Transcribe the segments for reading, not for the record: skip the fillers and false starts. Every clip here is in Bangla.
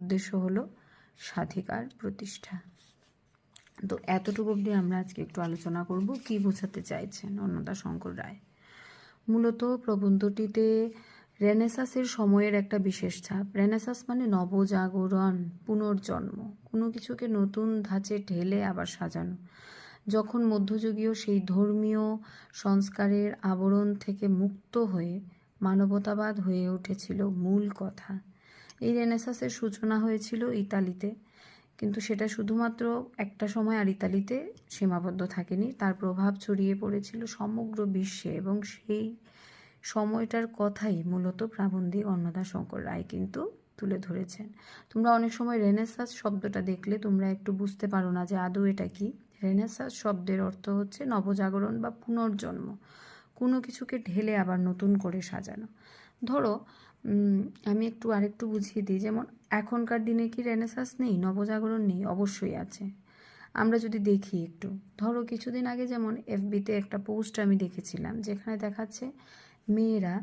উদ্দেশ্য হলো স্বাধিকার প্রতিষ্ঠা। তো এতটুকু অবধি আমরা আজকে একটু আলোচনা করব কি বোঝাতে চাইছেন অন্নদাশঙ্কর রায়। মূলত প্রবন্ধটিতে রেনেসাসের সময়ের একটা বিশেষ ছাপ। রেনেসাস মানে নবজাগরণ, পুনর্জন্ম, কোনো কিছুকে নতুন ধাঁচে ঢেলে আবার সাজানো। যখন মধ্যযুগীয় সেই ধর্মীয় সংস্কারের আবরণ থেকে মুক্ত হয়ে মানবতাবাদ হয়ে উঠেছিল মূল কথা। এই রেনেসাসের সূচনা হয়েছিল ইতালিতে, কিন্তু সেটা শুধুমাত্র একটা সময় আর ইতালিতে সীমাবদ্ধ থাকেনি, তার প্রভাব ছড়িয়ে পড়েছিল সমগ্র বিশ্বে, এবং সেই সময়টার কথাই মূলত প্রাবন্ধিক অন্নদাশঙ্কর রায় কিন্তু তুলে ধরেছেন। তোমরা অনেক সময় রেনেসাস শব্দটা দেখলে তোমরা একটু বুঝতে পারো না যে আদৌ এটা কি। রেনেসাস শব্দের অর্থ হচ্ছে নবজাগরণ বা পুনর্জন্ম, কোনো কিছুকে ঢেলে আবার নতুন করে সাজানো। ধরো আমি আরেকটু বুঝিয়ে দিই, যেমন এখনকার দিনে কি রেনেসাস নেই, নবজাগরণ নেই? অবশ্যই আছে। আমরা যদি দেখি একটু, ধরো কিছুদিন আগে যেমন এফবিতে একটা পোস্ট আমি দেখেছিলাম, যেখানে দেখাচ্ছে মেয়েরা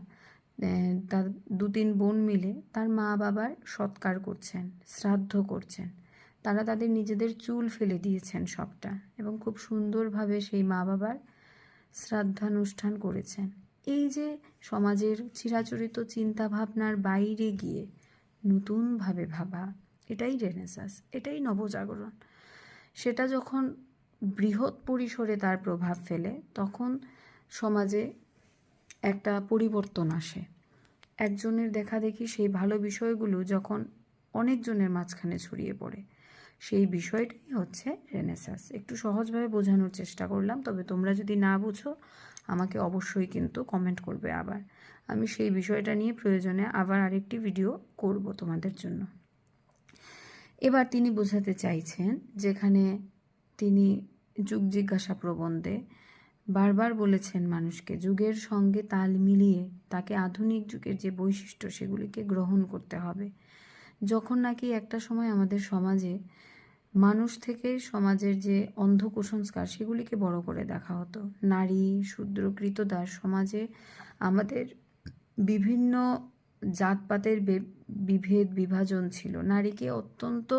তার 2-3 বোন মিলে তার মা বাবার সৎকার করছেন, শ্রাদ্ধ করছেন। তারা তাদের নিজেদের চুল ফেলে দিয়েছেন সবটা, এবং খুব সুন্দরভাবে সেই মা বাবার শ্রাদ্ধানুষ্ঠান করেছেন। এই যে সমাজের চিরাচরিত চিন্তা ভাবনার বাইরে গিয়ে নতুনভাবে ভাবা, এটাই রেনেসাস, এটাই নবজাগরণ। সেটা যখন বৃহৎ পরিসরে তার প্রভাব ফেলে, তখন সমাজে একটা পরিবর্তন আসে। একজনের দেখা দেখি সেই ভালো বিষয়গুলো যখন অনেকজনের মাঝখানে ছড়িয়ে পড়ে, সেই বিষয়টাই হচ্ছে রেনেসাস। একটু সহজভাবে বোঝানোর চেষ্টা করলাম, তবে তোমরা যদি না বুঝো আমাকে অবশ্যই কিন্তু কমেন্ট করবে। আবার আমি সেই বিষয়টা নিয়ে প্রয়োজনে আবার আরেকটি ভিডিও করব তোমাদের জন্য। এবার তিনি বোঝাতে চাইছেন, যেখানে তিনি যুগ জিজ্ঞাসা প্রবন্ধে বারবার বলেছেন মানুষকে যুগের সঙ্গে তাল মিলিয়ে তাকে আধুনিক যুগের যে বৈশিষ্ট্য সেগুলিকে গ্রহণ করতে হবে। যখন নাকি একটা সময় আমাদের সমাজে মানুষ থেকে সমাজের যে অন্ধ কুসংস্কার সেগুলিকে বড় করে দেখা হতো, নারী শূদ্র কৃতদাস সমাজে আমাদের বিভিন্ন জাতপাতের বিভেদ বিভাজন ছিল, নারীকে অত্যন্ত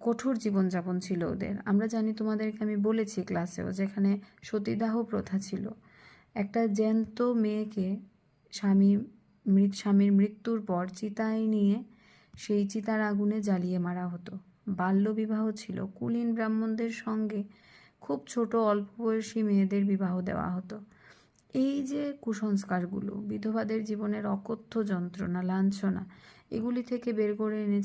কঠোর জীবনযাপন ছিল ওদের। আমরা জানি, তোমাদেরকে আমি বলেছি ক্লাসেও, যেখানে সতীদাহ প্রথা ছিল। একটা জ্যান্ত মেয়েকে স্বামীর মৃত্যুর পর চিতায় নিয়ে সেই চিতার আগুনে জ্বালিয়ে মারা হতো। বাল্যবিবাহ ছিল, কুলীন ব্রাহ্মণদের সঙ্গে খুব ছোট অল্প বয়সী মেয়েদের বিবাহ দেওয়া হতো। এই যে কুসংস্কারগুলো, বিধবাদের জীবনের অকথ্য যন্ত্রণা, লাঞ্ছনা, এগুলি থেকে বের করে এনেছে